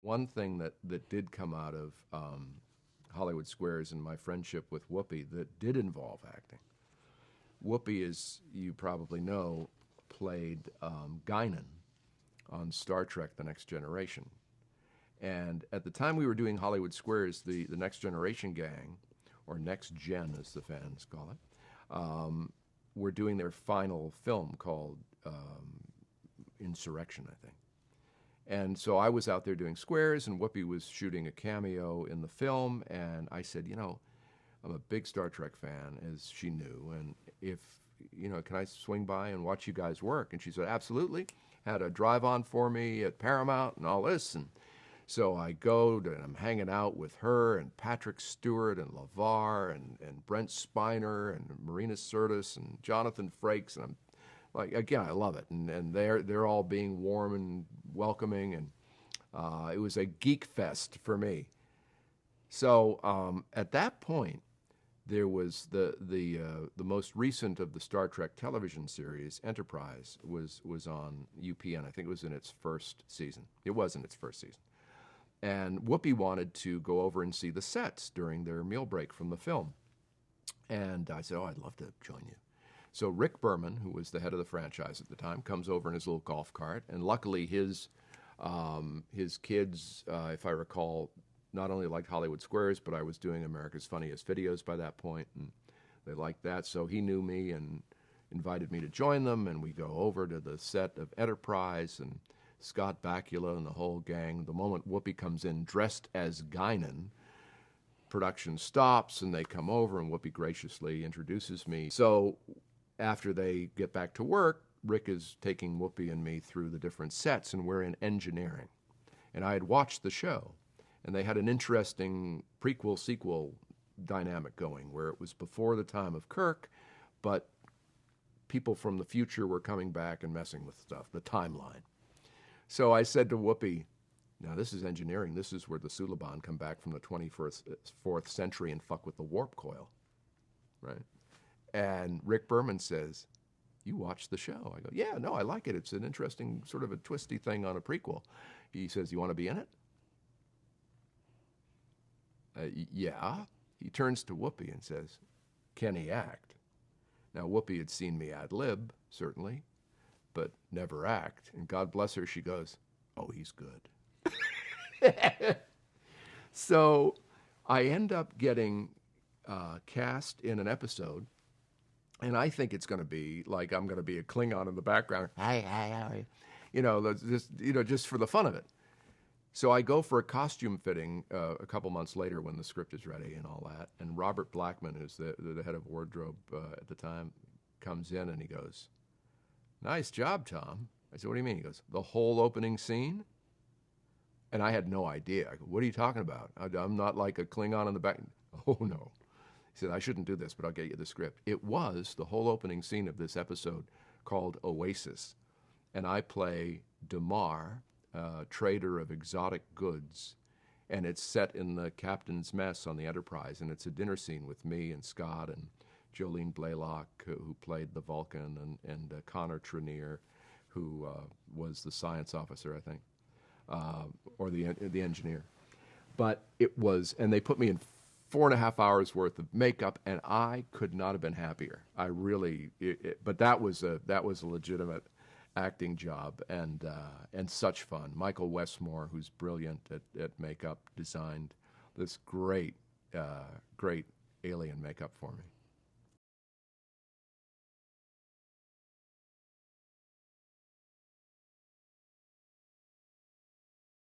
One thing that did come out of Hollywood Squares and my friendship with Whoopi that did involve acting. Whoopi, as you probably know, played Guinan on Star Trek: The Next Generation. And at the time we were doing Hollywood Squares, the Next Generation gang, or Next Gen as the fans call it, were doing their final film called Insurrection, I think. And so I was out there doing squares, and Whoopi was shooting a cameo in the film. And I said, I'm a big Star Trek fan, as she knew. And if, can I swing by and watch you guys work? And she said, absolutely. Had a drive on for me at Paramount and all this. And so I go and I'm hanging out with her and Patrick Stewart and LeVar and Brent Spiner and Marina Sirtis and Jonathan Frakes. And I'm like, again, I love it. And they're all being warm and welcoming. And it was a geek fest for me. So at that point, there was the most recent of the Star Trek television series, Enterprise, was on UPN. I think it was in its first season. It was in its first season. And Whoopi wanted to go over and see the sets during their meal break from the film. And I said, oh, I'd love to join you. So Rick Berman, who was the head of the franchise at the time, comes over in his little golf cart. And luckily his kids, if I recall, not only liked Hollywood Squares, but I was doing America's Funniest Videos by that point, and they liked that. So he knew me and invited me to join them, and we go over to the set of Enterprise, and Scott Bakula and the whole gang. The moment Whoopi comes in dressed as Guinan, production stops, and they come over, and Whoopi graciously introduces me. So after they get back to work, Rick is taking Whoopi and me through the different sets, and we're in engineering. And I had watched the show, and they had an interesting prequel-sequel dynamic going, where it was before the time of Kirk, but people from the future were coming back and messing with stuff, the timeline. So I said to Whoopi, now this is engineering. This is where the Suliban come back from the 24th century and fuck with the warp coil, right? And Rick Berman says, you watched the show. I go, yeah, no, I like it. It's an interesting sort of a twisty thing on a prequel. He says, you want to be in it? Yeah. He turns to Whoopi and says, can he act? Now, Whoopi had seen me ad lib, certainly, but never act. And God bless her, she goes, oh, he's good. So I end up getting cast in an episode, and I think it's going to be like I'm going to be a Klingon in the background. Hi. Just for the fun of it. So I go for a costume fitting a couple months later when the script is ready and all that. And Robert Blackman, who's the head of wardrobe at the time, comes in and he goes, nice job, Tom. I said, what do you mean? He goes, the whole opening scene? And I had no idea. I go, what are you talking about? I'm not like a Klingon in the back. Oh, no. He said, I shouldn't do this, but I'll get you the script. It was the whole opening scene of this episode called Oasis. And I play Damar, trader of exotic goods, and it's set in the captain's mess on the Enterprise, and it's a dinner scene with me and Scott and Jolene Blaylock, who played the Vulcan, and Connor Trenier, who was the science officer, I think, or the engineer. But it was, and they put me in 4.5 hours worth of makeup, and I could not have been happier. I really, but that was a legitimate acting job, and such fun. Michael Westmore, who's brilliant at makeup, designed this great alien makeup for me.